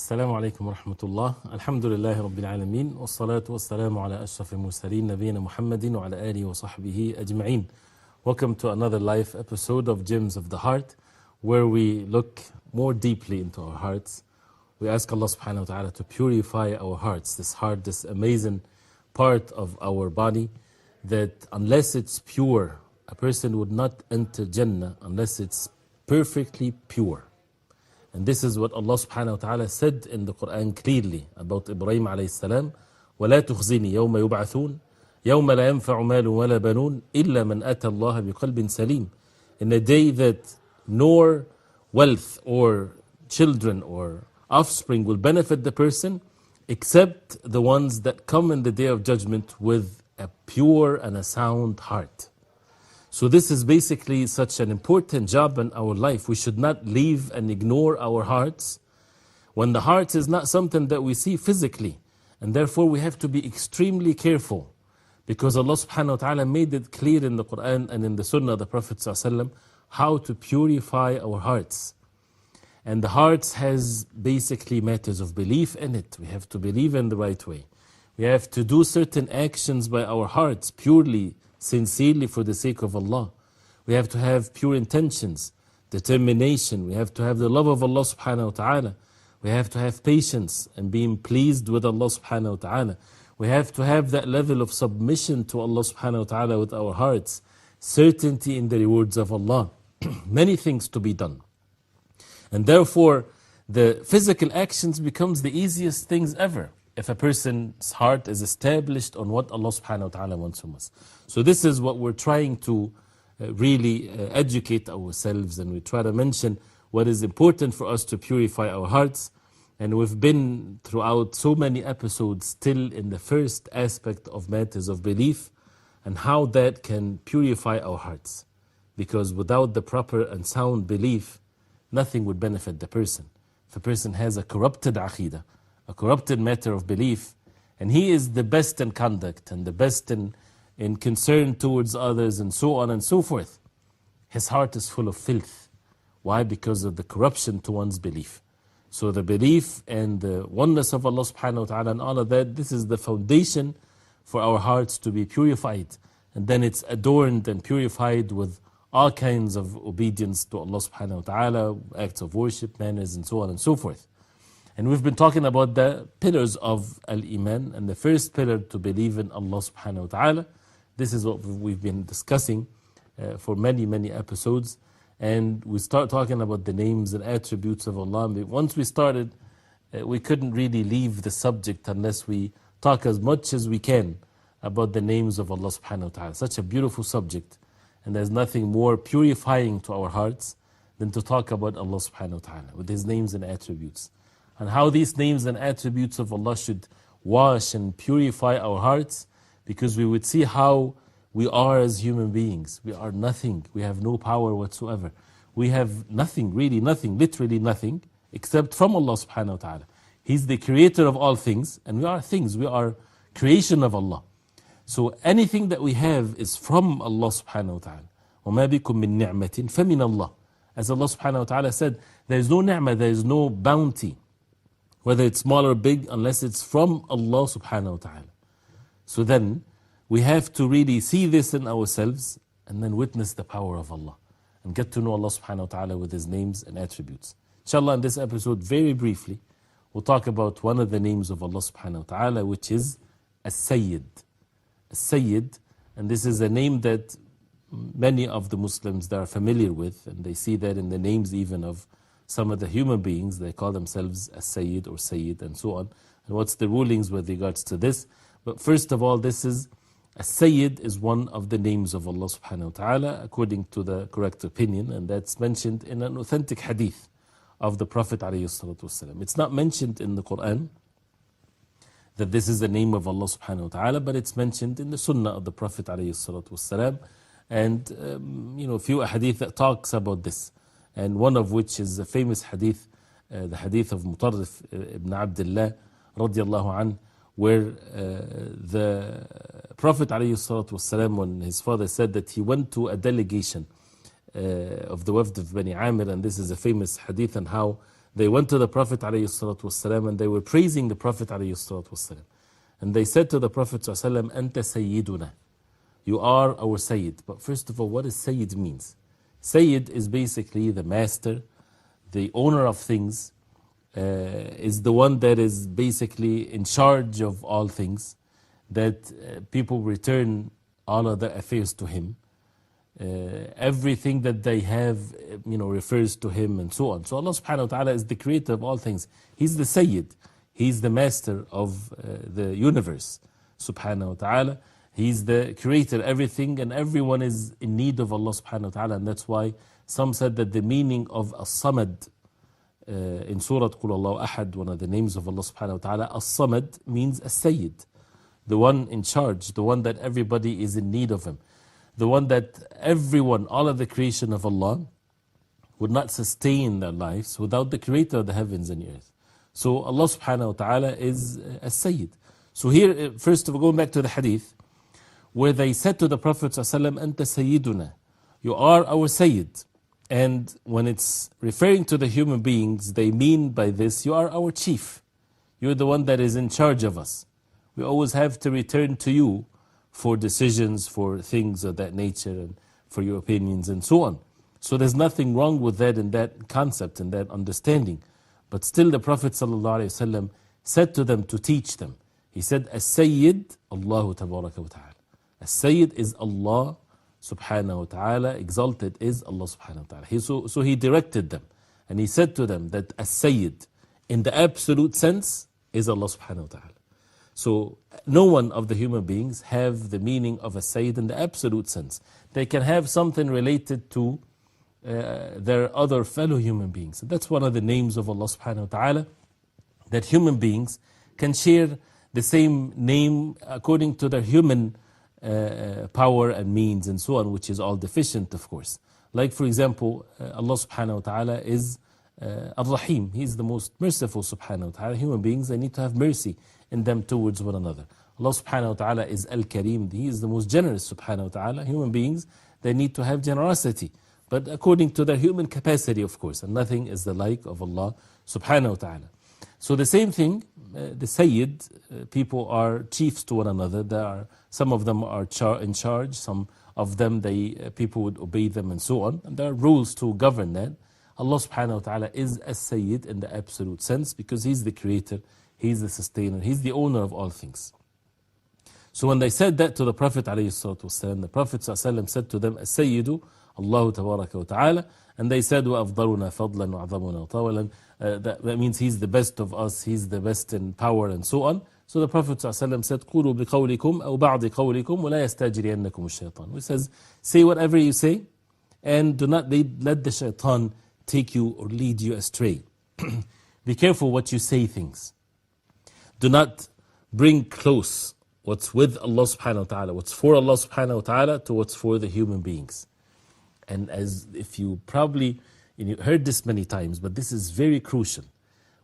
السلام عليكم ورحمة الله. الحمد لله رب العالمين والصلاة والسلام على أشرف المرسلين نبينا محمد وعلى آله وصحبه أجمعين. Welcome to another live episode of Gems of the Heart, where we look more deeply into our hearts. We ask Allah subhanahu wa ta'ala to purify our hearts, this heart, this amazing part of our body, that unless it's pure, a person would not enter Jannah unless it's perfectly pure. And this is what Allah subhanahu wa ta'ala said in the Quran clearly about Ibrahim alayhi salam. وَلَا تُخْزِنِي يَوْمَ يُبْعَثُونَ يَوْمَ لَا يَنْفَعُ مَالٌ وَلَا بَنُونَ إِلَّا مَنْ أَتَى اللَّهَ بِقَلْبٍ سَلِيمٍ. In a day that nor wealth or children or offspring will benefit the person, except the ones that come in the day of judgment with a pure and a sound heart. So this is basically such an important job in our life. We should not leave and ignore our hearts when the heart is not something that we see physically. And therefore we have to be extremely careful, because Allah subhanahu wa ta'ala made it clear in the Quran and in the Sunnah of the Prophet sallallahu alaihi wasallam how to purify our hearts. And the hearts has basically matters of belief in it. We have to believe in the right way. We have to do certain actions by our hearts purely, sincerely for the sake of Allah. We have to have pure intentions, determination. We have to have the love of Allah subhanahu wa ta'ala. We have to have patience and being pleased with Allah subhanahu wa ta'ala. We have to have that level of submission to Allah subhanahu wa ta'ala with our hearts. Certainty in the rewards of Allah. Many things to be done. And therefore, the physical actions becomes the easiest things ever if a person's heart is established on what Allah subhanahu wa ta'ala wants from us. So this is what we're trying to really educate ourselves, and we try to mention what is important for us to purify our hearts. And we've been throughout so many episodes still in the first aspect of matters of belief and how that can purify our hearts. Because without the proper and sound belief, nothing would benefit the person. If a person has a corrupted aqidah, a corrupted matter of belief, and he is the best in conduct and the best in concern towards others and so on and so forth, his heart is full of filth. Why? Because of the corruption to one's belief. So the belief and the oneness of Allah subhanahu wa ta'ala and all of that, this is the foundation for our hearts to be purified. And then it's adorned and purified with all kinds of obedience to Allah subhanahu wa ta'ala, acts of worship, manners, and so on and so forth. And we've been talking about the pillars of Al-Iman, and the first pillar to believe in Allah subhanahu wa ta'ala. This is what we've been discussing for many, many episodes. And we start talking about the names and attributes of Allah. Once we started, we couldn't really leave the subject unless we talk as much as we can about the names of Allah subhanahu wa ta'ala. Such a beautiful subject. And there's nothing more purifying to our hearts than to talk about Allah subhanahu wa ta'ala with His names and attributes. And how these names and attributes of Allah should wash and purify our hearts, because we would see how we are as human beings. We are nothing. We have no power whatsoever. We have nothing, really nothing, literally nothing, except from Allah subhanahu wa ta'ala. He's the creator of all things, and we are things. We are creation of Allah. So anything that we have is from Allah subhanahu wa ta'ala. وَمَا بِكُم مِّن نِعْمَةٍ فَمِنَ اللَّهِ. As Allah subhanahu wa ta'ala said, there is no ni'mah, there is no bounty, whether it's small or big, unless it's from Allah subhanahu wa ta'ala. So then, we have to really see this in ourselves and then witness the power of Allah and get to know Allah subhanahu wa ta'ala with His names and attributes. Inshallah, in this episode, very briefly, we'll talk about one of the names of Allah subhanahu wa ta'ala, which is As-Sayyid. As-Sayyid, and this is a name that many of the Muslims that are familiar with, and they see that in the names even of some of the human beings. They call themselves As-Sayyid or Sayyid and so on. And what's the rulings with regards to this? But first of all, this is As-Sayyid is one of the names of Allah subhanahu wa ta'ala according to the correct opinion, and that's mentioned in an authentic hadith of the Prophet alayhi salatu wasalam. It's not mentioned in the Quran that this is the name of Allah subhanahu wa ta'ala, but it's mentioned in the Sunnah of the Prophet alayhi salatu wasalam, and a few hadith that talks about this. And one of which is a famous hadith, the hadith of Mutarrif ibn Abdullah radiallahu anh, where the Prophet ﷺ, when his father said that he went to a delegation of the Wafd of Bani Amir, and this is a famous hadith, and how they went to the Prophet ﷺ and they were praising the Prophet ﷺ. And they said to the Prophet ﷺ, Anta Sayyiduna. You are our Sayyid. But first of all, what does Sayyid means? Sayyid is basically the master, the owner of things, is the one that is basically in charge of all things, that people return all of their affairs to him. Everything that they have, refers to him and so on. So Allah subhanahu wa ta'ala is the creator of all things. He's the Sayyid. He's the master of the universe, subhanahu wa ta'ala. He's the creator, everything and everyone is in need of Allah subhanahu wa ta'ala. And that's why some said that the meaning of As-Samad in Surah Qul Allahu Ahad, one of the names of Allah subhanahu wa ta'ala, As-Samad means As-Sayyid, the one in charge, the one that everybody is in need of him, the one that everyone, all of the creation of Allah, would not sustain their lives without the creator of the heavens and the earth. So Allah subhanahu wa ta'ala is As-Sayyid. So here, first of all, going back to the hadith, where they said to the Prophet ﷺ, Anta Sayyiduna, you are our Sayyid. And when it's referring to the human beings, they mean by this, you are our chief. You're the one that is in charge of us. We always have to return to you for decisions, for things of that nature, and for your opinions and so on. So there's nothing wrong with that in that concept and that understanding. But still the Prophet ﷺ said to them to teach them. He said, As-Sayyid, Allahu Tabaraka wa Ta'ala. As-Sayyid is Allah subhanahu wa ta'ala, exalted is Allah subhanahu wa ta'ala. So he directed them and he said to them that As-Sayyid in the absolute sense is Allah subhanahu wa ta'ala. So no one of the human beings have the meaning of As-Sayyid in the absolute sense. They can have something related to their other fellow human beings. And that's one of the names of Allah subhanahu wa ta'ala, that human beings can share the same name according to their human power and means and so on, which is all deficient, of course. Like for example, Allah subhanahu wa ta'ala is Ar-Rahim. He is the most merciful subhanahu wa ta'ala. Human beings, they need to have mercy in them towards one another. Allah subhanahu wa ta'ala is Al-Karim. He is the most generous subhanahu wa ta'ala. Human beings, they need to have generosity, but according to their human capacity, of course, and nothing is the like of Allah subhanahu wa ta'ala. So the same thing, the Sayyid, people are chiefs to one another. Some of them are in charge, some of them people would obey them and so on. And there are rules to govern that. Allah subhanahu wa ta'ala is As-Sayyid in the absolute sense because He's the creator, He's the sustainer, He's the owner of all things. So when they said that to the Prophet ﷺ, the Prophet ﷺ said to them, As-Sayyidu, Allahu Tabaraka wa Ta'ala, and they said, وَأَفْضَلُنَا فَضْلًا وَأَعْظَمُنَا طَوَلًا. That means He's the best of us, He's the best in power and so on. So the Prophet ﷺ said, قُولُوا بِقَوْلِكُمْ أَوْ بَعْضِ قَوْلِكُمْ وَلَا يَسْتَجْرِيَنَّكُمُ الشَّيْطَانُ. Which says, say whatever you say, and do not let the shaitan take you or lead you astray. Be careful what you say things. Do not bring close what's with Allah subhanahu wa ta'ala, what's for Allah subhanahu wa ta'ala to what's for the human beings. And as if you probably heard this many times, but this is very crucial.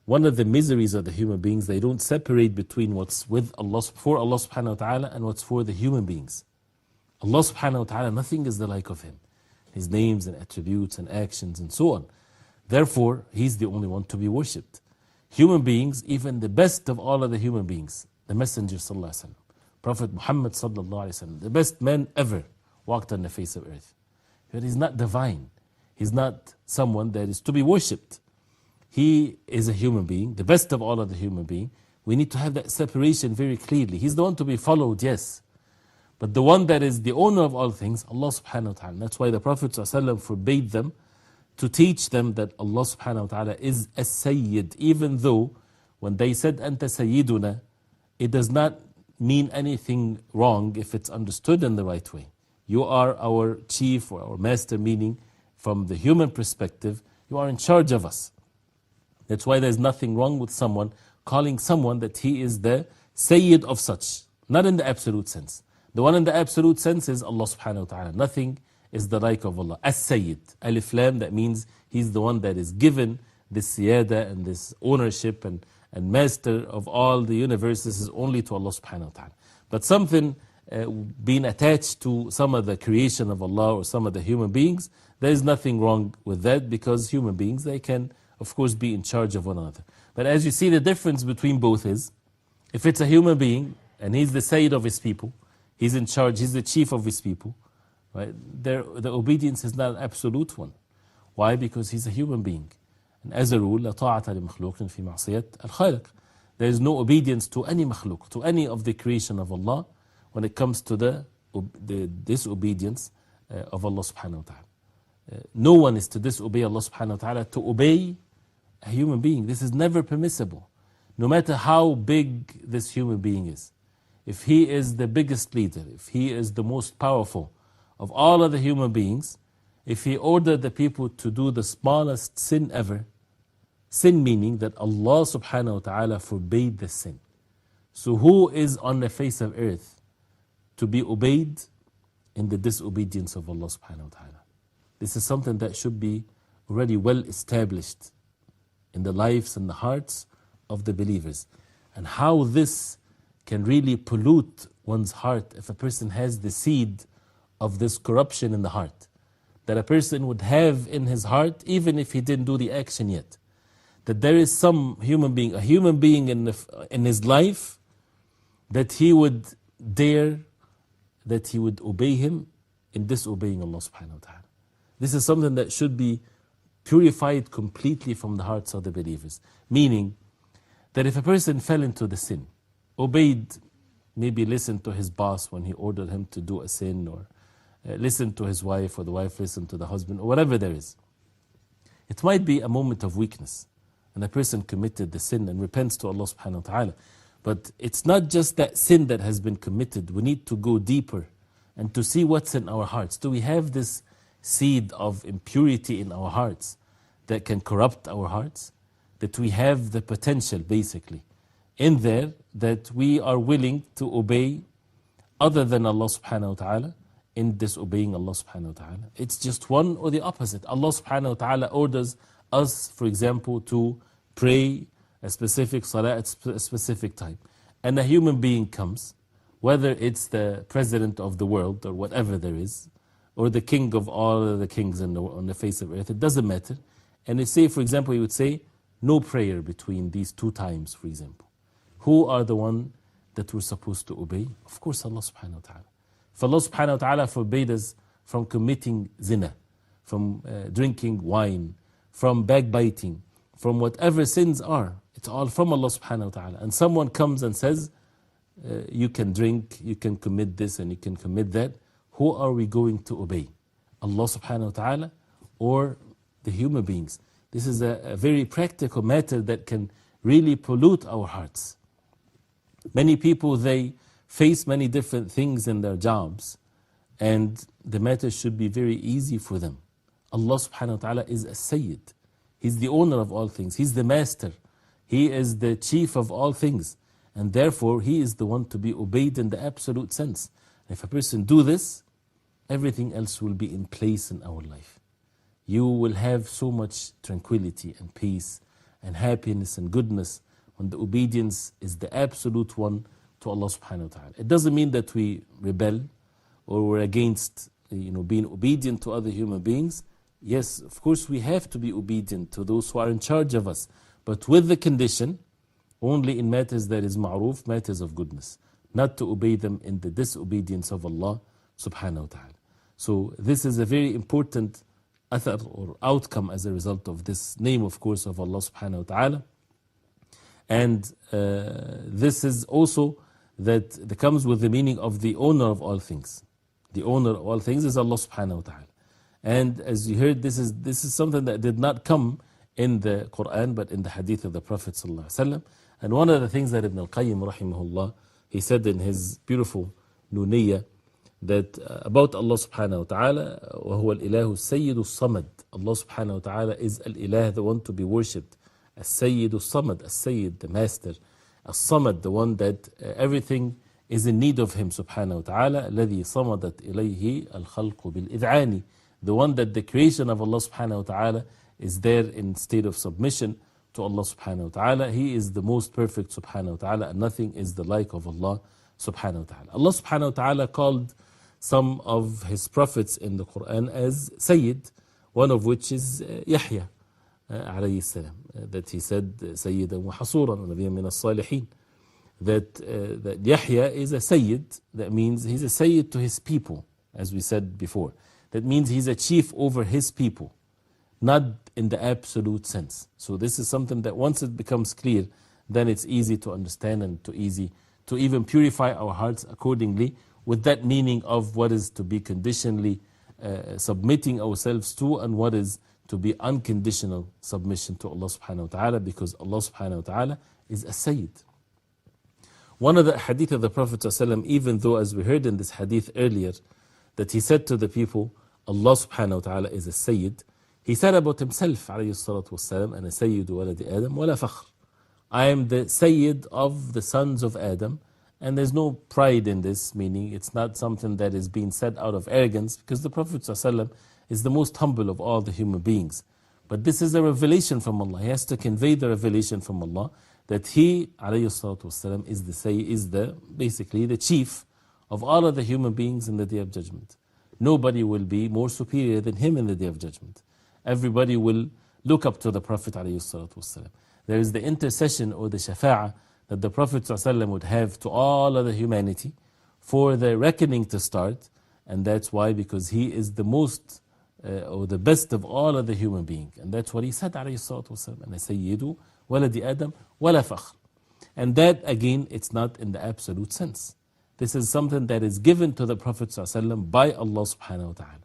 One of the miseries of the human beings, they don't separate between what's with Allah, for Allah subhanahu wa ta'ala and what's for the human beings. Allah subhanahu wa ta'ala, nothing is the like of Him. His names and attributes and actions and so on. Therefore, He's the only one to be worshipped. Human beings, even the best of all of the human beings, the Messenger sallallahu alaihi wasallam, Prophet Muhammad sallallahu alaihi wasallam, the best man ever walked on the face of earth. But He's not divine. He's not someone that is to be worshipped. He is a human being, the best of all of the human being. We need to have that separation very clearly. He's the one to be followed, yes. But the one that is the owner of all things, Allah subhanahu wa ta'ala. That's why the Prophet ﷺ forbade them to teach them that Allah subhanahu wa ta'ala is As-Sayyid, even though when they said Anta Sayyiduna, it does not mean anything wrong if it's understood in the right way. You are our chief or our master, meaning from the human perspective, you are in charge of us. That's why there's nothing wrong with someone calling someone that he is the Sayyid of such. Not in the absolute sense. The one in the absolute sense is Allah subhanahu wa ta'ala. Nothing is the like of Allah. As-Sayyid. Alif Lam, that means He's the one that is given this siyada and this ownership and master of all the universes is only to Allah subhanahu wa ta'ala. But something being attached to some of the creation of Allah or some of the human beings, there is nothing wrong with that because human beings, they can of course, be in charge of one another. But as you see, the difference between both is, if it's a human being, and he's the Sayyid of his people, he's in charge, he's the chief of his people, right? The obedience is not an absolute one. Why? Because he's a human being. And as a rule, لا طاعة لمخلوق في معصية الخالق. There is no obedience to any makhluk, to any of the creation of Allah, when it comes to the disobedience of Allah subhanahu wa ta'ala. No one is to disobey Allah subhanahu wa ta'ala to obey a human being. This is never permissible. No matter how big this human being is. If he is the biggest leader, if he is the most powerful of all other human beings, if he ordered the people to do the smallest sin ever, sin meaning that Allah subhanahu wa ta'ala forbade the sin. So who is on the face of earth to be obeyed in the disobedience of Allah subhanahu wa ta'ala? This is something that should be already well established in the lives and the hearts of the believers. And how this can really pollute one's heart if a person has the seed of this corruption in the heart. That a person would have in his heart, even if he didn't do the action yet. That there is some human being, a human being in his life, that he would dare, that he would obey him in disobeying Allah subhanahu wa ta'ala. This is something that should be purified completely from the hearts of the believers. Meaning that if a person fell into the sin, obeyed, maybe listened to his boss when he ordered him to do a sin, or listened to his wife, or the wife listened to the husband, or whatever there is. It might be a moment of weakness, and a person committed the sin and repents to Allah subhanahu wa ta'ala. But it's not just that sin that has been committed. We need to go deeper and to see what's in our hearts. Do we have this seed of impurity in our hearts that can corrupt our hearts? That we have the potential, basically, in there, that we are willing to obey other than Allah subhanahu wa ta'ala in disobeying Allah subhanahu wa ta'ala. It's just one or the opposite. Allah subhanahu wa ta'ala orders us, for example, to pray a specific salah at a specific time. And a human being comes, whether it's the president of the world or whatever there is, or the king of all the kings on the face of earth, it doesn't matter. And they say, for example, he would say, no prayer between these two times, for example. Who are the one that we're supposed to obey? Of course, Allah subhanahu wa ta'ala. If Allah subhanahu wa ta'ala forbade us from committing zina, from drinking wine, from backbiting, from whatever sins are, it's all from Allah subhanahu wa ta'ala. And someone comes and says, you can drink, you can commit this and you can commit that. Who are we going to obey? Allah subhanahu wa ta'ala or the human beings? This is a very practical matter that can really pollute our hearts. Many people, they face many different things in their jobs, and the matter should be very easy for them. Allah subhanahu wa ta'ala is a Sayyid. He's the owner of all things. He's the master. He is the chief of all things. And therefore, He is the one to be obeyed in the absolute sense. If a person do this, everything else will be in place in our life. You will have so much tranquility and peace and happiness and goodness when the obedience is the absolute one to Allah subhanahu wa ta'ala. It doesn't mean that we rebel or we're against being obedient to other human beings. Yes, of course we have to be obedient to those who are in charge of us, but with the condition, only in matters that is ma'roof, matters of goodness, not to obey them in the disobedience of Allah subhanahu wa ta'ala. So this is a very important athar or outcome as a result of this name, of course, of Allah subhanahu wa ta'ala. And this is also that comes with the meaning of the owner of all things. The owner of all things is Allah subhanahu wa ta'ala. And as you heard, this is something that did not come in the Quran, but in the hadith of the Prophet sallallahu alaihi wasallam. And one of the things that Ibn al-Qayyim rahimahullah, he said in his beautiful Nuniyya, that about Allah subhanahu wa ta'ala, وَهُوَ الْإِلَهُ السَّيِّدُ الصَّمَدُ. Allah subhanahu wa ta'ala is al-ilah, the one to be worshipped. As-Sayyid al-Samad, As-Sayyid, the master. As-Samad, the one that everything is in need of him subhanahu wa ta'ala. الَّذِي صَمَدَتْ إِلَيْهِ الْخَلْقُ بِالْإِذْعَانِ. The one that the creation of Allah subhanahu wa ta'ala is there in state of submission to Allah subhanahu wa ta'ala. He is the most perfect subhanahu wa ta'ala, and nothing is the like of Allah subhanahu wa ta'ala. Allah subhanahu wa ta'ala called some of His prophets in the Quran as Sayyid, one of which is Yahya. عليه السلام, that he said سيدا وحصورا ونبيا من الصالحين, that Yahya is a Sayyid. That means he's a Sayyid to his people, as we said before. That means he's a chief over his people, not in the absolute sense. So this is something that once it becomes clear, then it's easy to understand and easy to even purify our hearts accordingly with that meaning of what is to be conditionally submitting ourselves to and what is to be unconditional submission to Allah subhanahu wa ta'ala, because Allah subhanahu wa ta'ala is a Sayyid. One of the hadith of the Prophet ﷺ, even though as we heard in this hadith earlier, that he said to the people, Allah subhanahu wa ta'ala is a Sayyid, he said about himself, alayhi salatu wassalam, أَنَا سَيِّدُ وَلَدِ آدَمْ وَلَا فَخْرٍ. I am the Sayyid of the sons of Adam, and there's no pride in this, meaning it's not something that is being said out of arrogance, because the Prophet ﷺ is the most humble of all the human beings. But this is a revelation from Allah. He has to convey the revelation from Allah that he, alayhi salatu wasalam, is basically the chief of all of the human beings in the Day of Judgment. Nobody will be more superior than him in the Day of Judgment. Everybody will look up to the Prophet alayhi salatu wasalam. There is the intercession or the shafa'ah that the Prophet ﷺ would have to all of the humanity for the reckoning to start, and that's why, because he is the most or the best of all of the human beings, and that's what he said alayhi salatu wasalam, أَنَا سَيِّدُ وَلَدِ آدَمْ وَلَا فَخْرٍ. And that again, it's not in the absolute sense. This is something that is given to the Prophet ﷺ by Allah subhanahu wa ta'ala,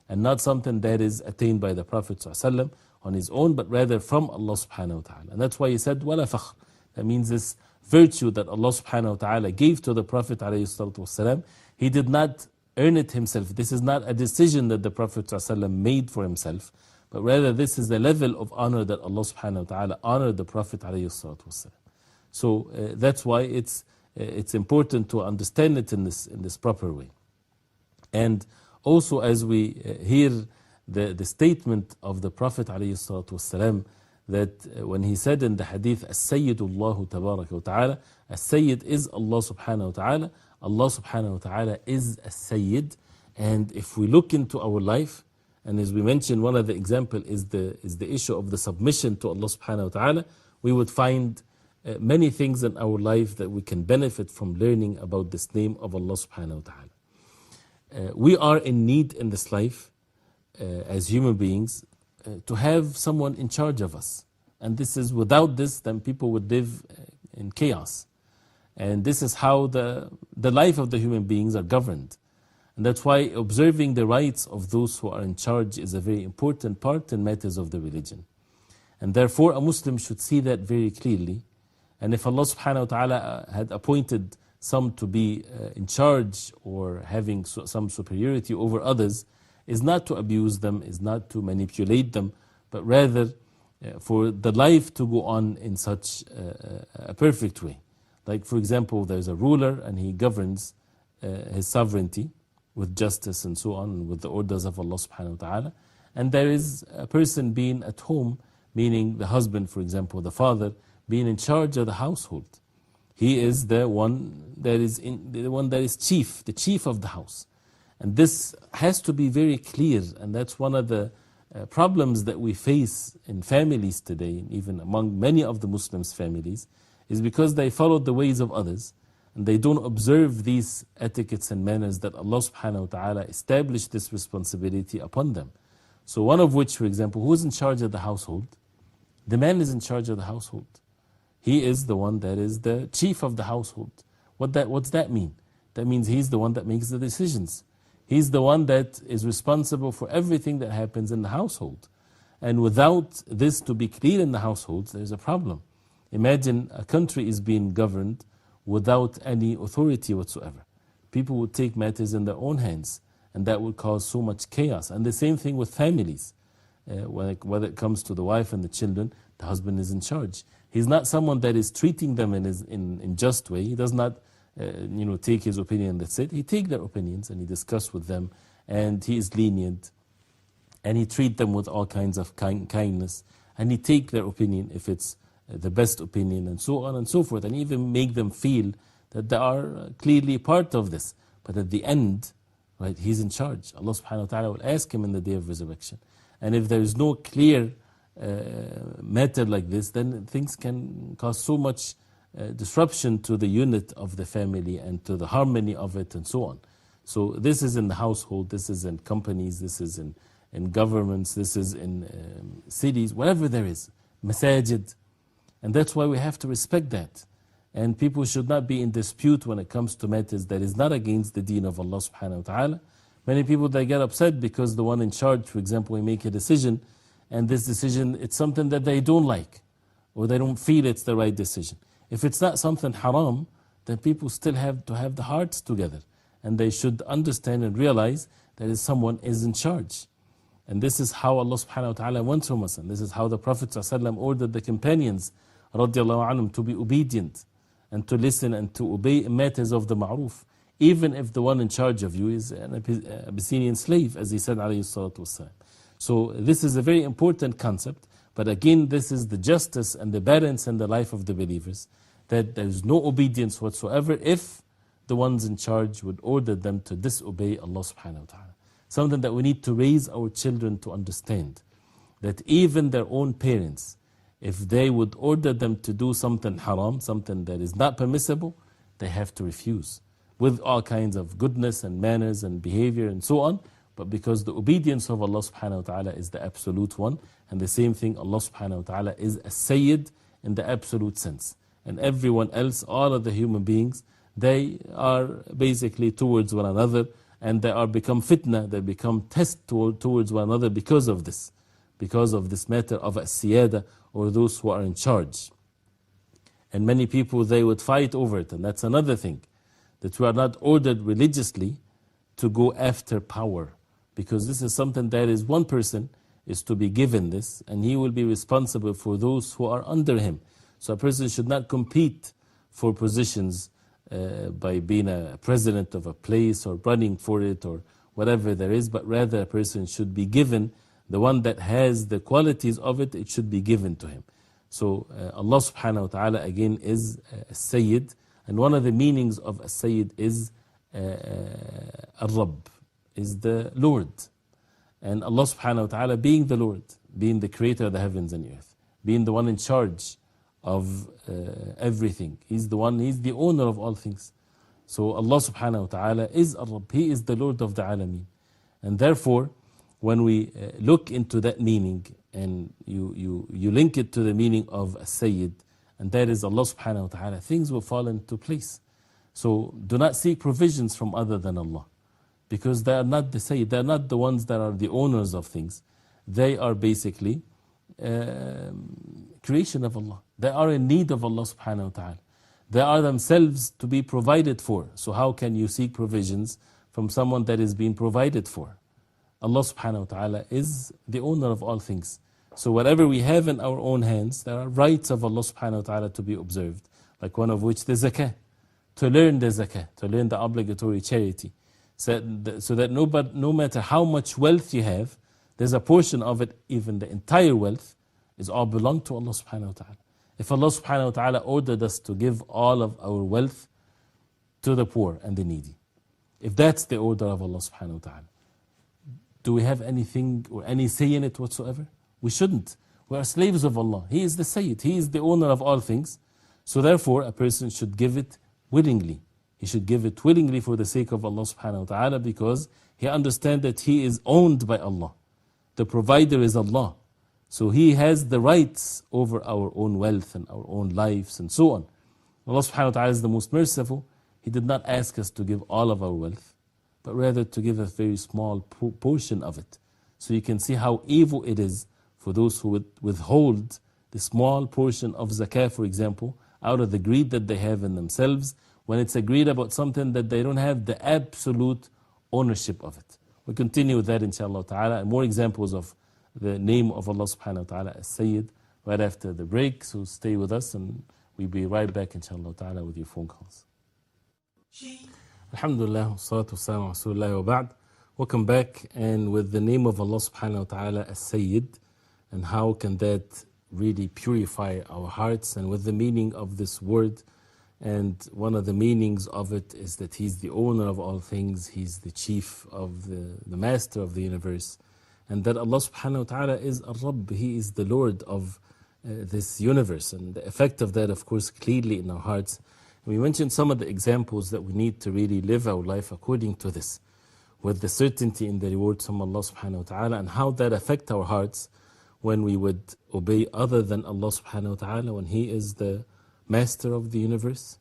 and not something that is attained by the Prophet ﷺ on his own, but rather from Allah subhanahu wa ta'ala. And that's why he said وَلَا فَخْرٍ. That means this virtue that Allah subhanahu wa ta'ala gave to the Prophet alayhi salatu wasalam, he did not earn it himself. This is not a decision that the Prophet ﷺ made for himself, but rather this is the level of honor that Allah subhanahu wa ta'ala honored the Prophet alayhi salatu wasalam. So that's why it's important to understand it in this proper way. And also, as we hear the statement of the Prophet alayhi salatu wasalam, that when he said in the hadith, As-Sayyidu Allahu Tabaraka wa Ta'ala, As-Sayyid is Allah subhanahu wa ta'ala, Allah subhanahu wa ta'ala is As-Sayyid. And if we look into our life, and as we mentioned, one of the example is the issue of the submission to Allah subhanahu wa ta'ala, we would find many things in our life that we can benefit from learning about this name of Allah subhanahu wa ta'ala. We are in need in this life as human beings to have someone in charge of us. And this is, without this, then people would live in chaos. And this is how the life of the human beings are governed. And that's why observing the rights of those who are in charge is a very important part in matters of the religion. And therefore a Muslim should see that very clearly. And if Allah subhanahu wa ta'ala had appointed some to be in charge or having some superiority over others, is not to abuse them, is not to manipulate them, but rather for the life to go on in such a perfect way. Like, for example, there's a ruler and he governs his sovereignty with justice and so on, with the orders of Allah subhanahu wa ta'ala. And there is a person being at home, meaning the husband, for example, the father, being in charge of the household. He is the one that is chief, the chief of the house. And this has to be very clear, and that's one of the problems that we face in families today, even among many of the Muslims' families, is because they follow the ways of others, and they don't observe these etiquettes and manners that Allah subhanahu wa ta'ala established this responsibility upon them. So one of which, for example, who's in charge of the household? The man is in charge of the household. He is the one that is the chief of the household. What's that mean? That means he's the one that makes the decisions. He's the one that is responsible for everything that happens in the household. And without this to be clear in the households, there's a problem. Imagine a country is being governed without any authority whatsoever. People would take matters in their own hands, and that would cause so much chaos. And the same thing with families. Whether it comes to the wife and the children, the husband is in charge. He's not someone that is treating them in just way. He does not take his opinion and that's it. He takes their opinions and he discusses with them, and he is lenient, and he treats them with all kinds of kindness, and he takes their opinion if it's the best opinion, and so on and so forth, and even make them feel that they are clearly part of this. But at the end, right, he's in charge. Allah subhanahu wa ta'ala will ask him in the day of resurrection. And if there is no clear matter like this, then things can cause so much disruption to the unit of the family and to the harmony of it and so on. So this is in the household, this is in companies, this is in governments, this is in cities, wherever there is, masajid. And that's why we have to respect that. And people should not be in dispute when it comes to matters that is not against the deen of Allah subhanahu wa ta'ala. Many people, they get upset because the one in charge, for example, we make a decision, and this decision, it's something that they don't like, or they don't feel it's the right decision. If it's not something haram, then people still have to have the hearts together. And they should understand and realize that someone is in charge. And this is how Allah subhanahu wa ta'ala wants from us. And this is how the Prophet ﷺ ordered the companions radiallahu anhum to be obedient and to listen and to obey matters of the ma'ruf, even if the one in charge of you is an Abyssinian slave, as he said alayhi salatu wasalam. So this is a very important concept, but again, this is the justice and the balance in the life of the believers, that there is no obedience whatsoever if the ones in charge would order them to disobey Allah subhanahu wa ta'ala. Something that we need to raise our children to understand, that even their own parents, if they would order them to do something haram, something that is not permissible, they have to refuse with all kinds of goodness and manners and behavior and so on. But because the obedience of Allah subhanahu wa ta'ala is the absolute one, and the same thing, Allah subhanahu wa ta'ala is a Sayyid in the absolute sense. And everyone else, all of the human beings, they are basically towards one another, and they are become fitna, they become test towards one another because of this matter of a siyada, or those who are in charge. And many people, they would fight over it, and that's another thing, that we are not ordered religiously to go after power, because this is something that is one person is to be given this, and he will be responsible for those who are under him. So a person should not compete for positions by being a president of a place or running for it or whatever there is, but rather a person should be given the one that has the qualities of it, it should be given to him. So Allah subhanahu wa ta'ala again is a Sayyid, and one of the meanings of a Sayyid is Ar-Rabb, is the Lord. And Allah subhanahu wa ta'ala being the Lord, being the creator of the heavens and the earth, being the one in charge of everything. He's the one, He's the owner of all things. So Allah subhanahu wa ta'ala is Ar-Rabb, He is the Lord of the Alameen. And therefore, when we look into that meaning and you link it to the meaning of a Sayyid, and that is Allah subhanahu wa ta'ala, things will fall into place. So do not seek provisions from other than Allah, because they are not the Sayyid, they are not the ones that are the owners of things. They are basically creation of Allah. They are in need of Allah subhanahu wa ta'ala. They are themselves to be provided for. So how can you seek provisions from someone that is being provided for? Allah subhanahu wa ta'ala is the owner of all things. So whatever we have in our own hands, there are rights of Allah subhanahu wa ta'ala to be observed, like one of which the zakah, to learn the zakah, to learn the obligatory charity, so that no matter how much wealth you have, there's a portion of it, even the entire wealth, is all belong to Allah subhanahu wa ta'ala. If Allah subhanahu wa ta'ala ordered us to give all of our wealth to the poor and the needy, if that's the order of Allah subhanahu wa ta'ala, do we have anything or any say in it whatsoever? We shouldn't. We are slaves of Allah. He is the Sayyid. He is the owner of all things. So therefore, a person should give it willingly. He should give it willingly for the sake of Allah subhanahu wa ta'ala, because he understands that he is owned by Allah. The provider is Allah. So He has the rights over our own wealth and our own lives and so on. Allah subhanahu wa ta'ala is the most merciful. He did not ask us to give all of our wealth, but rather to give a very small portion of it. So you can see how evil it is for those who would withhold the small portion of zakah, for example, out of the greed that they have in themselves, when it's a greed about something that they don't have the absolute ownership of it. We'll continue with that inshallah ta'ala, and more examples of the name of Allah subhanahu wa ta'ala as Sayyid right after the break. So stay with us, and we'll be right back inshallah ta'ala with your phone calls. Alhamdulillah, salatu wassalamu ala rasulillah wa ba'd. Welcome back, and with the name of Allah subhanahu wa ta'ala as Sayyid, and how can that really purify our hearts, and with the meaning of this word. And one of the meanings of it is that He's the owner of all things, He's the chief of the master of the universe, and that Allah subhanahu wa ta'ala is Ar-Rabb, He is the Lord of this universe. And the effect of that, of course, clearly in our hearts. We mentioned some of the examples that we need to really live our life according to this, with the certainty in the rewards from Allah subhanahu wa ta'ala, and how that affect our hearts when we would obey other than Allah subhanahu wa ta'ala, when He is the master of the universe,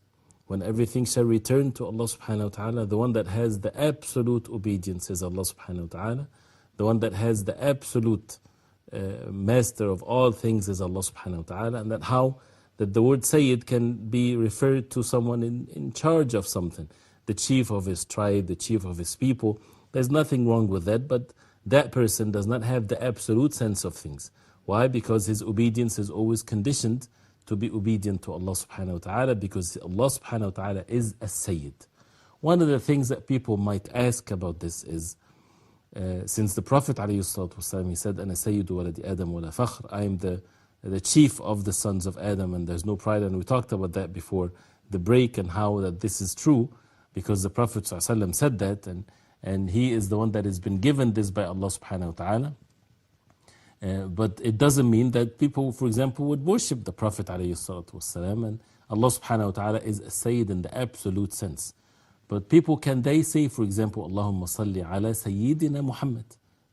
when everything shall return to Allah subhanahu wa ta'ala. The one that has the absolute obedience is Allah subhanahu wa ta'ala. The one that has the absolute master of all things is Allah subhanahu wa ta'ala. And that how that the word Sayyid can be referred to someone in charge of something, the chief of his tribe, the chief of his people. There's nothing wrong with that, but that person does not have the absolute sense of things. Why? Because his obedience is always conditioned to be obedient to Allah subhanahu wa ta'ala, because Allah subhanahu wa ta'ala is a Sayyid. One of the things that people might ask about this is, since the Prophet ﷺ, he said, أَنَا سَيِّدُ وَلَدِ آدَمَ وَلَا فَخْرٍ, I am the chief of the sons of Adam and there's no pride. And we talked about that before, the break, and how that this is true, because the Prophet ﷺ said that, and he is the one that has been given this by Allah subhanahu wa ta'ala. But it doesn't mean that people, for example, would worship the Prophet ﷺ, and Allah subhanahu wa ta'ala is a Sayyid in the absolute sense. But people, can they say, for example, Allahumma salli ala Sayyidina Muhammad?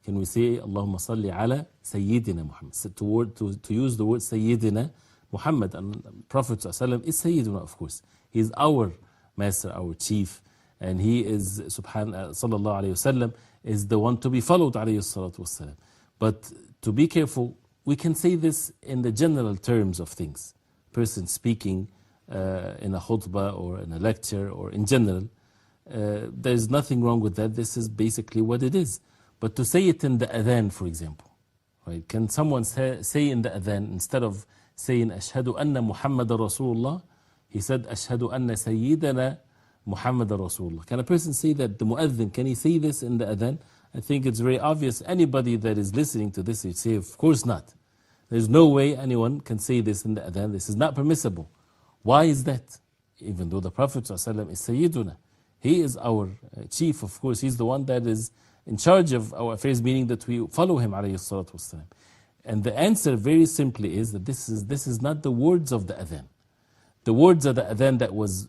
Can we say Allahumma salli ala Sayyidina Muhammad? So to use the word Sayyidina Muhammad, and Prophet ﷺ is Sayyidina, of course. He is our master, our chief, and he is sallallahu alayhi wasallam, is the one to be followed alayhi salatu wasallam. But to be careful, we can say this in the general terms of things. Person speaking in a khutbah or in a lecture or in general, there's nothing wrong with that. This is basically what it is. But to say it in the adhan, for example, right? Can someone say in the adhan, instead of saying Ashhadu anna Muhammadan Rasulullah, he said Ashhadu anna Sayyidana Muhammadan Rasulullah. Can a person say that? The muadhin, can he say this in the adhan? I think it's very obvious. Anybody that is listening to this, you'd say, of course not. There's no way anyone can say this in the adhan. This is not permissible. Why is that? Even though the Prophet ﷺ is Sayyiduna, he is our chief, of course. He's the one that is in charge of our affairs, meaning that we follow him alayhi salatu wasalam. And the answer very simply is that this is not the words of the adhan. The words of the adhan that was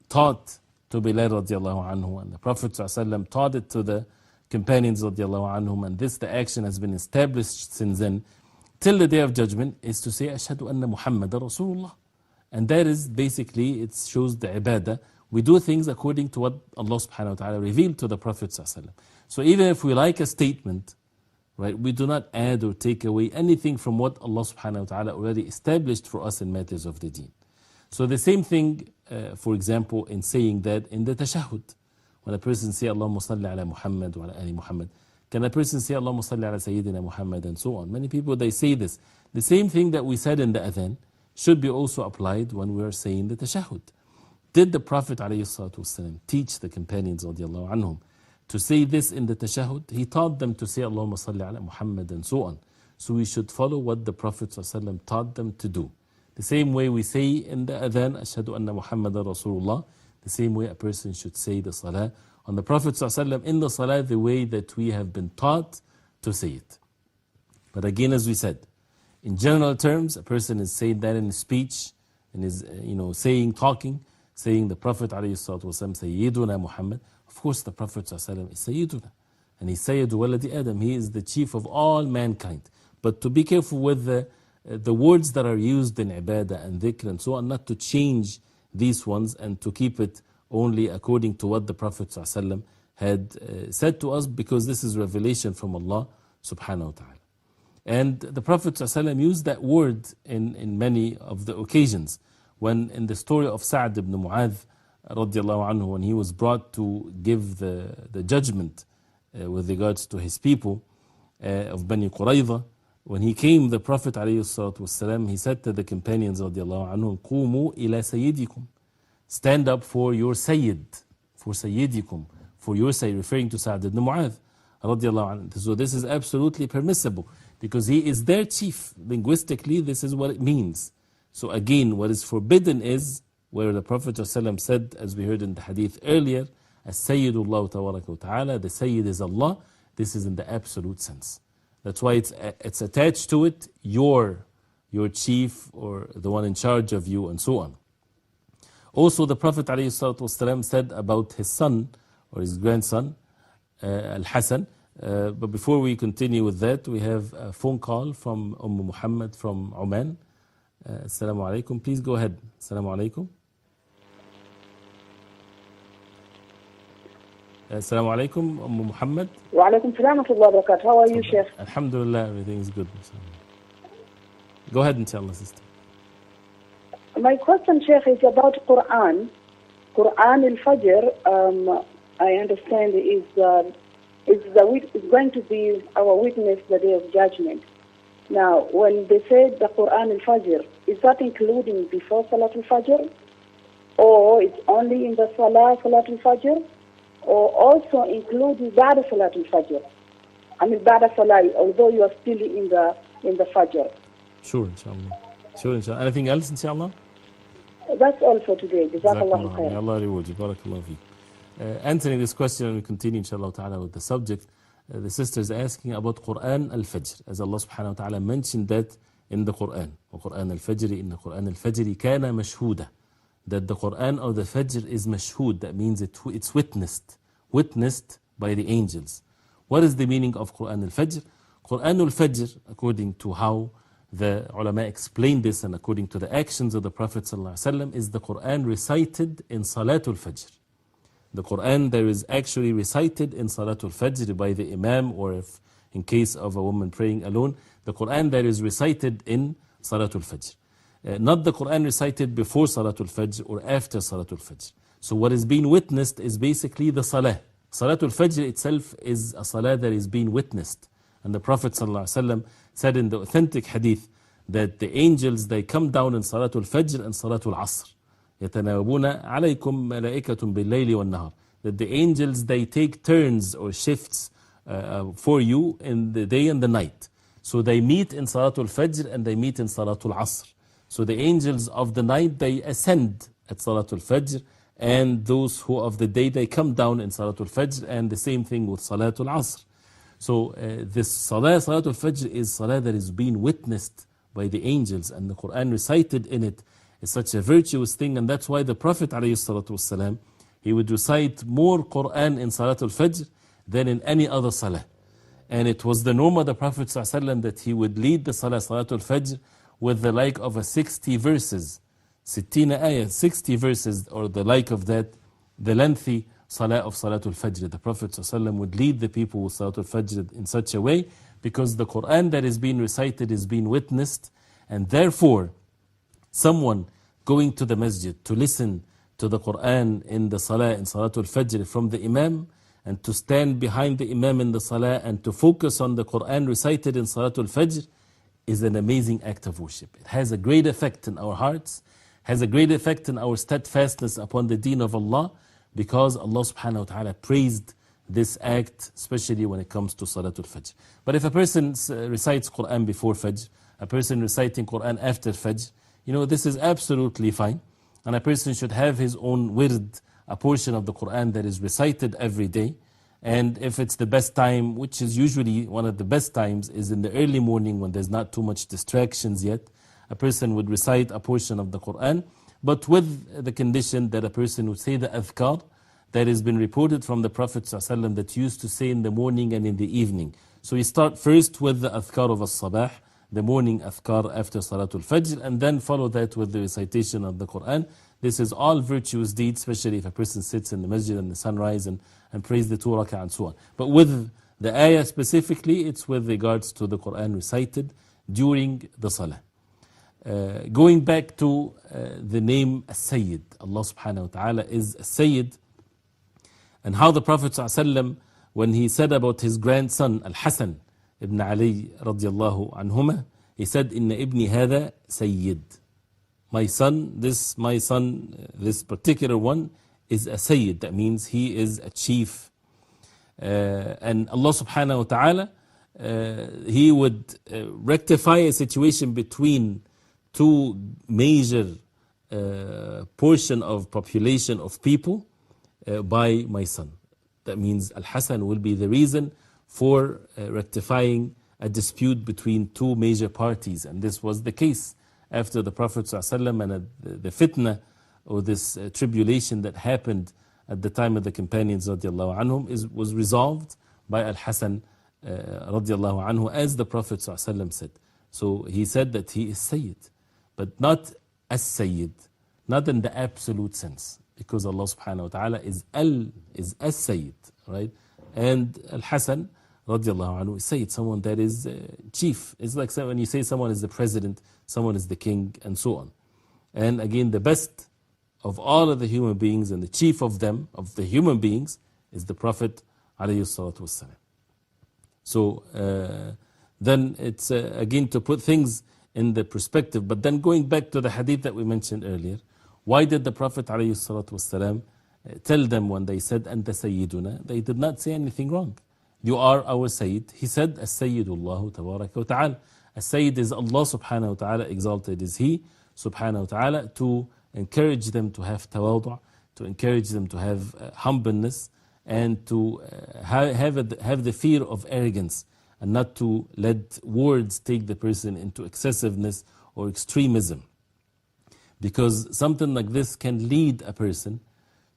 taught to Bilal radiallahu anhu, and the Prophet ﷺ taught it to the companions radiallahu anhum, and the action has been established since then till the day of judgment, is to say Ashhadu anna Muhammadan Rasulullah. And that is basically, it shows the ibadah. We do things according to what Allah subhanahu wa ta'ala revealed to the Prophet ﷺ. So even if we like a statement, right, we do not add or take away anything from what Allah subhanahu wa ta'ala already established for us in matters of the deen. So the same thing, for example, in saying that in the tashahhud, when a person say Allahumma salli ala Muhammad wa ala ali Muhammad, can a person say Allahumma salli ala Sayyidina Muhammad, and so on? Many people, they say this. The same thing that we said in the adhan should be also applied when we are saying the tashahhud. Did the Prophet ﷺ teach the companions radiallahu anhum to say this in the tashahhud? He taught them to say Allahumma salli ala Muhammad and so on. So we should follow what the Prophet ﷺ taught them to do. The same way we say in the adhan, Ashhadu anna Muhammadan Rasulullah, the same way a person should say the salah on the Prophet ﷺ in the salah, the way that we have been taught to say it. But again, as we said, in general terms, a person is saying that in his speech, in his talking, saying the Prophet ﷺ, Sayyiduna Muhammad. Of course, the Prophet ﷺ is Sayyiduna, and he's Sayyidu Waladi Adam. He is the chief of all mankind. But to be careful with the words that are used in ibadah and dhikr and so on, not to change these ones, and to keep it only according to what the Prophet ﷺ had said to us, because this is revelation from Allah subhanahu wa ta'ala. And the Prophet ﷺ used that word in many of the occasions. When in the story of Sa'd ibn Mu'adh radiallahu anhu, when he was brought to give the judgment with regards to his people of Bani Qurayza, when he came, the Prophet ﷺ, he said to the companions radiallahu anhu, قُومُوا إِلَى سَيِّدِكُمْ, stand up for your Sayyid, for Sayyidikum, for your Sayyid, referring to Sa'd ibn Mu'adh radiallahu anhu. So this is absolutely permissible, because he is their chief. Linguistically, this is what it means. So again, what is forbidden is where the Prophet ﷺ said, as we heard in the hadith earlier, As-Sayyidullah Tabaraka wa Ta'ala, the Sayyid is Allah. This is in the absolute sense. That's why it's attached to it, your chief or the one in charge of you, and so on. Also, the Prophet ﷺ said about his son or his grandson, Al-Hassan. But before we continue with that, we have a phone call from Muhammad from Oman. Assalamu alaikum. Please go ahead. Assalamu alaikum. Assalamu alaikum, Muhammad. Wa alaikum salam wa rahmatullahi wa barakatuh. How are you, Sheikh? Alhamdulillah, everything is good. Go ahead, inshallah, sister. My question, Sheikh, is about Quran. Quran al-Fajr, I understand, is going to be our witness the day of judgment. Now, when they say the Quran al-Fajr, is that including before Salat al-Fajr? Or it's only in the Salat al-Fajr? Or also including Ba'da Salat al-Fajr? I mean, Ba'da Salat, although you are still in the Fajr. Sure, inshallah. Sure, inshallah. Anything else, inshallah? That's all for today. Jazakallah khair. May Allah reward you. Barakallahu feek. Answering this question, we continue, inshallah ta'ala, with the subject. The sister is asking about Quran al-Fajr, as Allah subhanahu wa ta'ala mentioned that in the Quran. Quran al-Fajr, inna Quran al-Fajr kana mashhuda. That the Quran or the Fajr is mashhud. That means it's witnessed by the angels. What is the meaning of Quran al-Fajr? Quran al-Fajr, according to how the ulama explain this and according to the actions of the Prophet ﷺ, is the Quran recited in Salatul Fajr. The Quran that is actually recited in Salatul Fajr by the Imam, or if in case of a woman praying alone, the Quran that is recited in Salatul Fajr. Not the Quran recited before Salatul Fajr or after Salatul Fajr. So what is being witnessed is basically the Salah. Salatul Fajr itself is a Salah that is being witnessed. And the Prophet ﷺ said in the authentic hadith that the angels, they come down in Salatul Fajr and Salatul Asr. يَتَنَاوَبُونَ عَلَيْكُمْ مَلَائِكَةٌ بِاللَّيْلِ وَالنَّهَارِ. That the angels, they take turns or shifts for you in the day and the night. So they meet in Salatul Fajr and they meet in Salatul Asr. So the angels of the night, they ascend at Salatul Fajr, and those who of the day, they come down in Salatul Fajr, and the same thing with Salatul Asr. So this Salatul Fajr is Salah that is being witnessed by the angels, and the Quran recited in it is such a virtuous thing, and that's why the Prophet ﷺ, he would recite more Quran in Salatul Fajr than in any other Salah. And it was the norm of the Prophet ﷺ that he would lead the Salatul Fajr with the like of a 60 verses, 60 ayah, 60 verses, or the like of that, the lengthy Salah of Salatul Fajr. The Prophet ﷺ would lead the people with Salatul Fajr in such a way, because the Quran that is being recited is being witnessed, and therefore someone going to the masjid to listen to the Quran in the Salah, in Salatul Fajr from the Imam, and to stand behind the Imam in the Salah and to focus on the Quran recited in Salatul Fajr is an amazing act of worship. It has a great effect in our hearts, has a great effect in our steadfastness upon the deen of Allah, because Allah subhanahu wa ta'ala praised this act, especially when it comes to Salatul Fajr. But if a person recites Quran before Fajr, a person reciting Quran after Fajr, this is absolutely fine. And a person should have his own wird, a portion of the Quran that is recited every day. And if it's the best time, which is usually one of the best times, is in the early morning when there's not too much distractions yet, a person would recite a portion of the Quran, but with the condition that a person would say the adhkar that has been reported from the Prophet ﷺ that used to say in the morning and in the evening. So you start first with the adhkar of as-sabah, the morning adhkar after Salatul Fajr, and then follow that with the recitation of the Quran. This is all virtuous deeds, especially if a person sits in the masjid in the sunrise and prays the 2 rak'ah and so on. But with the ayah specifically, it's with regards to the Quran recited during the Salah. Going back to the name As-Sayyid, Allah subhanahu wa ta'ala is As-Sayyid, and how the Prophet ﷺ, when he said about his grandson Al-Hasan ibn Ali radiyallahu anhuma, he said, Inna ibni hada Sayyid. My son, this particular one is a Sayyid. That means he is a chief. And Allah subhanahu wa ta'ala, he would rectify a situation between two major portion of population of people by my son. That means Al-Hasan will be the reason for rectifying a dispute between two major parties. And this was the case after the Prophet ﷺ and the fitna, or this tribulation that happened at the time of the companions radiallahu anhum, was resolved by Al-Hasan radiallahu anhu, as the Prophet ﷺ said. So he said that he is Sayyid, but not as Sayyid, not in the absolute sense, because Allah subhanahu wa ta'ala is as Sayyid, right? And Al-Hasan radiallahu anhu is Sayyid, someone that is chief. It's like when you say someone is the president, someone is the king, and so on. And again, the best of all of the human beings and the chief of them, of the human beings, is the Prophet alayhi salatu wassalam. So then it's again to put things in the perspective. But then going back to the hadith that we mentioned earlier, why did the Prophet alayhi salatu wassalam tell them when they said Anta Sayyiduna? They did not say anything wrong. You are our Sayyid. He said As-Sayyidullahu tabaraka wa ta'ala. As-Sayyid is Allah subhanahu wa ta'ala, exalted is He subhanahu wa ta'ala, to encourage them to have tawadu', to encourage them to have humbleness, and to have the fear of arrogance, and not to let words take the person into excessiveness or extremism. Because something like this can lead a person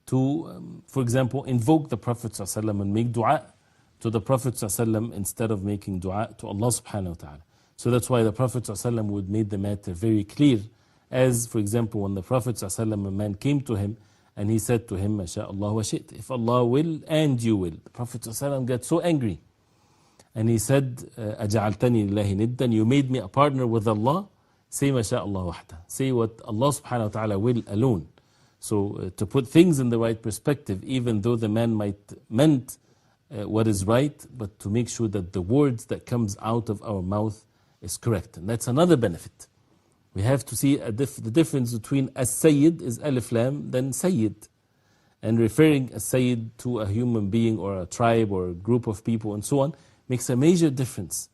to, for example, invoke the Prophet ﷺ and make dua to the Prophet ﷺ instead of making dua to Allah subhanahu wa ta'ala. So that's why the Prophet ﷺ would make the matter very clear. As, for example, when the Prophet ﷺ, a man came to him and he said to him, Masha'Allah wa shi't, if Allah will and you will. The Prophet ﷺ got so angry. And he said, Aja'altani lillahi niddan, you made me a partner with Allah. Say Masha'Allah wahda. Say what Allah subhanahu wa ta'ala will alone. So to put things in the right perspective, even though the man might meant what is right, but to make sure that the words that comes out of our mouth is correct. And that's another benefit. We have to see the difference between as-Sayyid is alif lam, then Sayyid. And referring as-Sayyid to a human being or a tribe or a group of people and so on makes a major difference.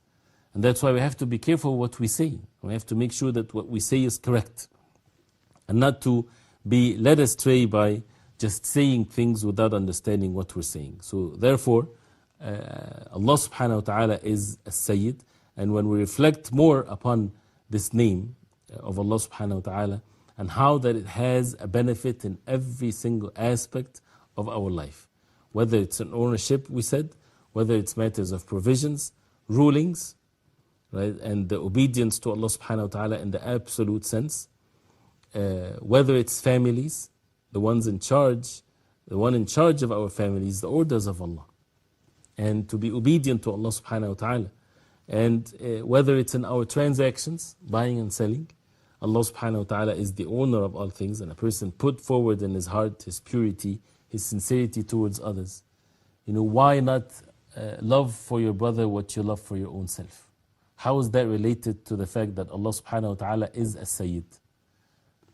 And that's why we have to be careful what we say. We have to make sure that what we say is correct, and not to be led astray by just saying things without understanding what we're saying. So therefore, Allah subhanahu wa ta'ala is as-Sayyid. And when we reflect more upon this name of Allah subhanahu wa ta'ala, and how that it has a benefit in every single aspect of our life, whether it's an ownership, we said, whether it's matters of provisions, rulings, right, and the obedience to Allah subhanahu wa ta'ala in the absolute sense, whether it's families, the ones in charge, the one in charge of our families, the orders of Allah, and to be obedient to Allah subhanahu wa ta'ala. And whether it's in our transactions, buying and selling, Allah subhanahu wa ta'ala is the owner of all things, and a person put forward in his heart his purity, his sincerity towards others. Why not love for your brother what you love for your own self? How is that related to the fact that Allah subhanahu wa ta'ala is as-Sayyid?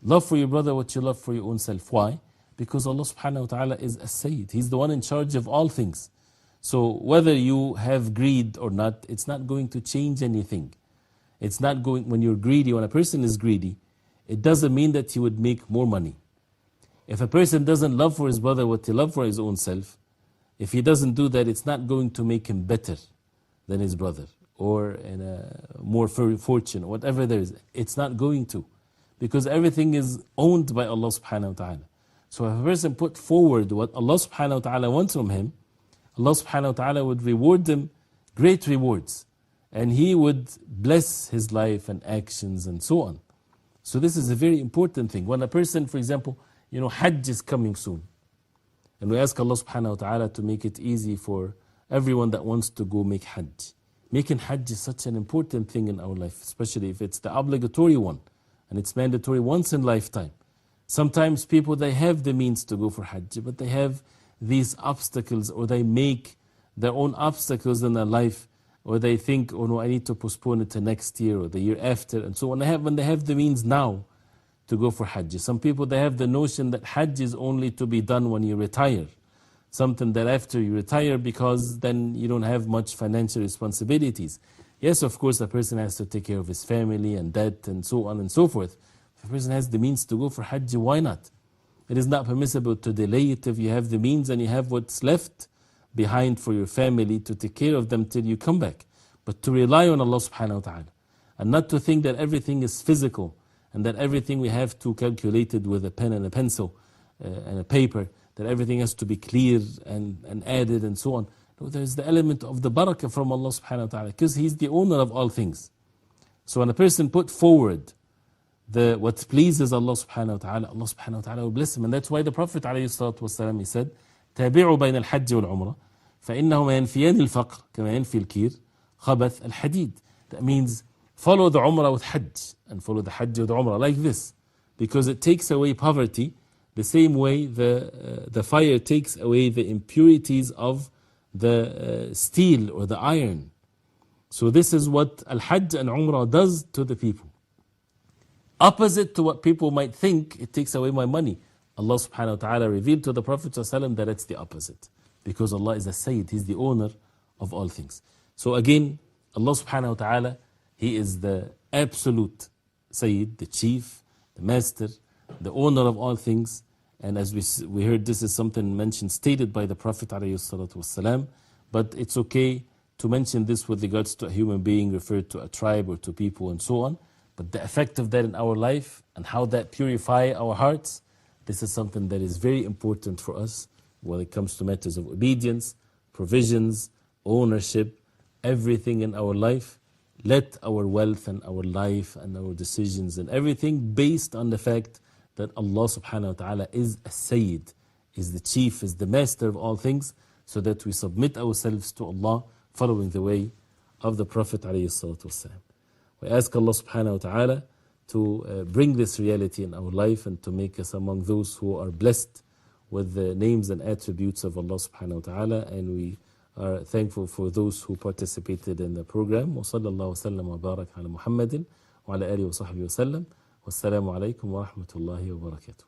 Love for your brother what you love for your own self. Why? Because Allah subhanahu wa ta'ala is as-Sayyid. He's the one in charge of all things. So whether you have greed or not, it's not going to change anything. It's not going, when you're greedy, when a person is greedy, it doesn't mean that he would make more money. If a person doesn't love for his brother what he loves for his own self, if he doesn't do that, it's not going to make him better than his brother, or in a more fortune, or whatever there is. It's not going to, because everything is owned by Allah subhanahu wa ta'ala. So if a person put forward what Allah subhanahu wa ta'ala wants from him, Allah subhanahu wa ta'ala would reward them great rewards, and He would bless his life and actions and so on. So this is a very important thing. When a person, for example, Hajj is coming soon, and we ask Allah subhanahu wa ta'ala to make it easy for everyone that wants to go make Hajj. Making Hajj is such an important thing in our life, especially if it's the obligatory one, and it's mandatory once in lifetime. Sometimes people, they have the means to go for Hajj, but they have these obstacles, or they make their own obstacles in their life, or they think, oh no, I need to postpone it to next year or the year after. And so when they have the means now to go for Hajj. Some people, they have the notion that Hajj is only to be done when you retire. Something that after you retire, because then you don't have much financial responsibilities. Yes, of course, a person has to take care of his family and debt and so on and so forth. If a person has the means to go for Hajj, why not? It is not permissible to delay it if you have the means and you have what's left behind for your family to take care of them till you come back. but to rely on Allah subhanahu wa ta'ala. And not to think that everything is physical and that everything we have to calculate it with a pen and a pencil and a paper, that everything has to be clear and added and so on. No, there's the element of the barakah from Allah subhanahu wa ta'ala, because He's the owner of all things. So when a person put forward what pleases Allah subhanahu wa ta'ala, Allah subhanahu wa ta'ala will bless him. And that's why the Prophet alayhi salatu wasalam, he said, تابعوا بين الحج والعمرة فإنهما ينفيان الفقر كما ينفي الكير خبث الحديد. That means follow the Umrah with Hajj and follow the Hajj with Umrah like this, because it takes away poverty the same way the fire takes away the impurities of the steel or the iron. So this is what Al-Hajj and Umrah does to the people. Opposite to what people might think, it takes away my money. Allah subhanahu wa ta'ala revealed to the Prophet ﷺ that it's the opposite. Because Allah is the Sayyid, He's the owner of all things. So again, Allah subhanahu wa ta'ala, He is the absolute Sayyid, the chief, the master, the owner of all things. And as we heard, this is something mentioned, stated by the Prophet ﷺ. But it's okay to mention this with regards to a human being, referred to a tribe or to people and so on. But the effect of that in our life and how that purify our hearts, this is something that is very important for us when it comes to matters of obedience, provisions, ownership, everything in our life. Let our wealth and our life and our decisions and everything based on the fact that Allah subhanahu wa ta'ala is a Sayyid, is the chief, is the master of all things, so that we submit ourselves to Allah following the way of the Prophet alayhi salatu wasalam. We ask Allah subhanahu wa ta'ala to bring this reality in our life and to make us among those who are blessed with the names and attributes of Allah subhanahu wa ta'ala. And we are thankful for those who participated in the program. وصلى الله وسلم وبارك على محمد وعلى آله وصحبه وسلم. والسلام عليكم ورحمة الله وبركاته.